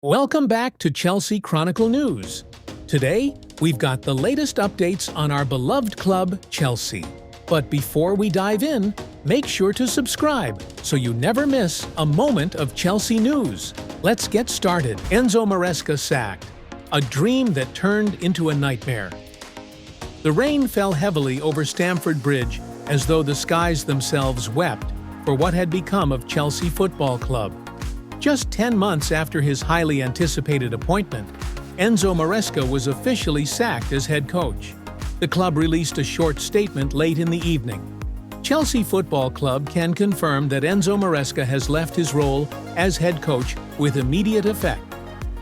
Welcome back to Chelsea Chronicle News. Today, we've got the latest updates on our beloved club, Chelsea. But before we dive in, make sure to subscribe so you never miss a moment of Chelsea news. Let's get started. Enzo Maresca sacked, a dream that turned into a nightmare. The rain fell heavily over Stamford Bridge as though the skies themselves wept for what had become of Chelsea Football Club. Just 10 months after his highly anticipated appointment, Enzo Maresca was officially sacked as head coach. The club released a short statement late in the evening. Chelsea Football Club can confirm that Enzo Maresca has left his role as head coach with immediate effect.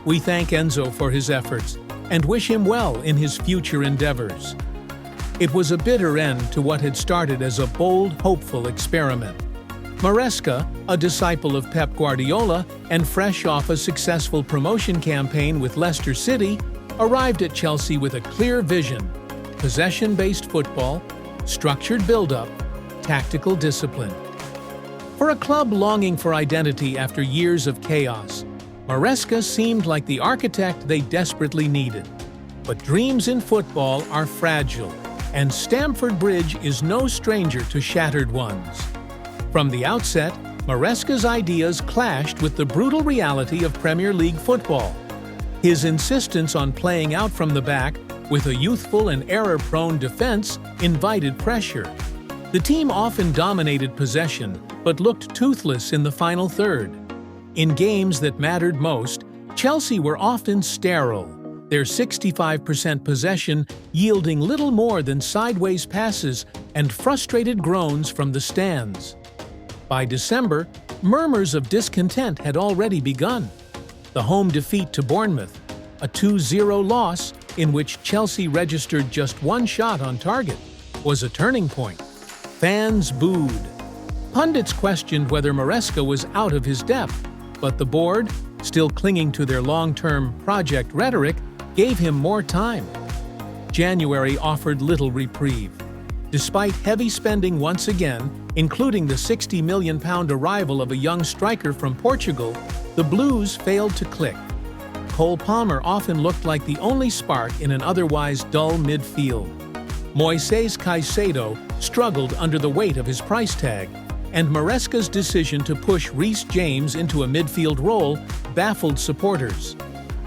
We thank Enzo for his efforts and wish him well in his future endeavors. It was a bitter end to what had started as a bold, hopeful experiment. Maresca, a disciple of Pep Guardiola and fresh off a successful promotion campaign with Leicester City, arrived at Chelsea with a clear vision: possession-based football, structured build-up, tactical discipline. For a club longing for identity after years of chaos, Maresca seemed like the architect they desperately needed. But dreams in football are fragile, and Stamford Bridge is no stranger to shattered ones. From the outset, Maresca's ideas clashed with the brutal reality of Premier League football. His insistence on playing out from the back with a youthful and error-prone defense invited pressure. The team often dominated possession, but looked toothless in the final third. In games that mattered most, Chelsea were often sterile, their 65% possession yielding little more than sideways passes and frustrated groans from the stands. By December, murmurs of discontent had already begun. The home defeat to Bournemouth, a 2-0 loss in which Chelsea registered just one shot on target, was a turning point. Fans booed. Pundits questioned whether Maresca was out of his depth, but the board, still clinging to their long-term project rhetoric, gave him more time. January offered little reprieve. Despite heavy spending once again, including the £60 million arrival of a young striker from Portugal, the Blues failed to click. Cole Palmer often looked like the only spark in an otherwise dull midfield. Moises Caicedo struggled under the weight of his price tag, and Maresca's decision to push Reece James into a midfield role baffled supporters.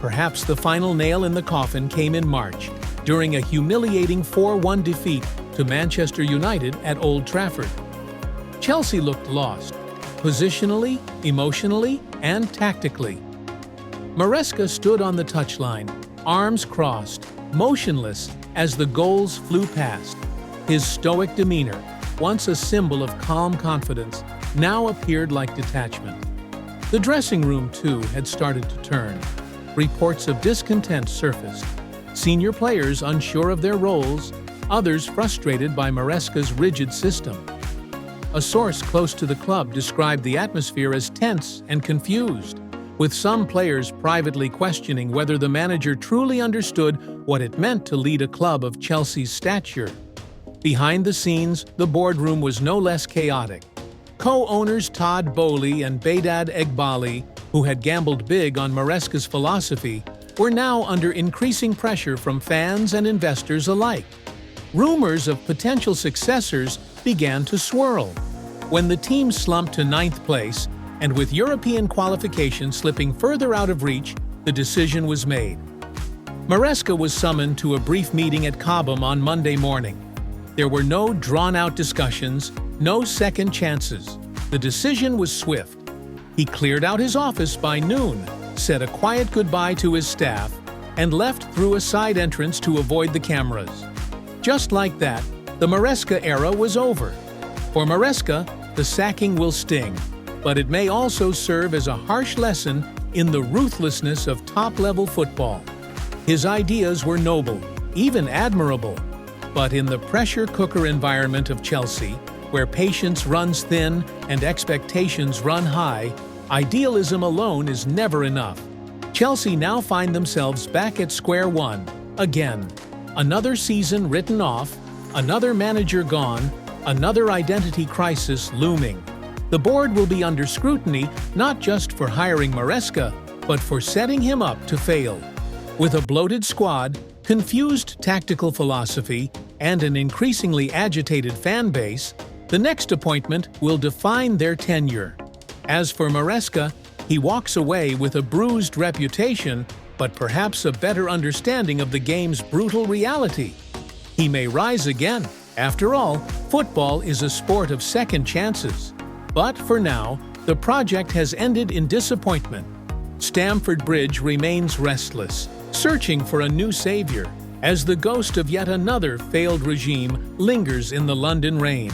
Perhaps the final nail in the coffin came in March, during a humiliating 4-1 defeat to Manchester United at Old Trafford. Chelsea looked lost, positionally, emotionally, and tactically. Maresca stood on the touchline, arms crossed, motionless as the goals flew past. His stoic demeanor, once a symbol of calm confidence, now appeared like detachment. The dressing room, too, had started to turn. Reports of discontent surfaced. Senior players unsure of their roles, others frustrated by Maresca's rigid system. A source close to the club described the atmosphere as tense and confused, with some players privately questioning whether the manager truly understood what it meant to lead a club of Chelsea's stature. Behind the scenes, the boardroom was no less chaotic. Co-owners Todd Boehly and Behdad Eghbali, who had gambled big on Maresca's philosophy, were now under increasing pressure from fans and investors alike. Rumors of potential successors began to swirl. When the team slumped to 9th place, and with European qualification slipping further out of reach, the decision was made. Maresca was summoned to a brief meeting at Cobham on Monday morning. There were no drawn-out discussions, no second chances. The decision was swift. He cleared out his office by noon, said a quiet goodbye to his staff, and left through a side entrance to avoid the cameras. Just like that, the Maresca era was over. For Maresca, the sacking will sting, but it may also serve as a harsh lesson in the ruthlessness of top-level football. His ideas were noble, even admirable, but in the pressure cooker environment of Chelsea, where patience runs thin and expectations run high, idealism alone is never enough. Chelsea now find themselves back at square one, again. Another season written off, another manager gone, another identity crisis looming. The board will be under scrutiny not just for hiring Maresca, but for setting him up to fail. With a bloated squad, confused tactical philosophy, and an increasingly agitated fan base, the next appointment will define their tenure. As for Maresca, he walks away with a bruised reputation, but perhaps a better understanding of the game's brutal reality. He may rise again. After all, football is a sport of second chances. But for now, the project has ended in disappointment. Stamford Bridge remains restless, searching for a new savior, as the ghost of yet another failed regime lingers in the London rain.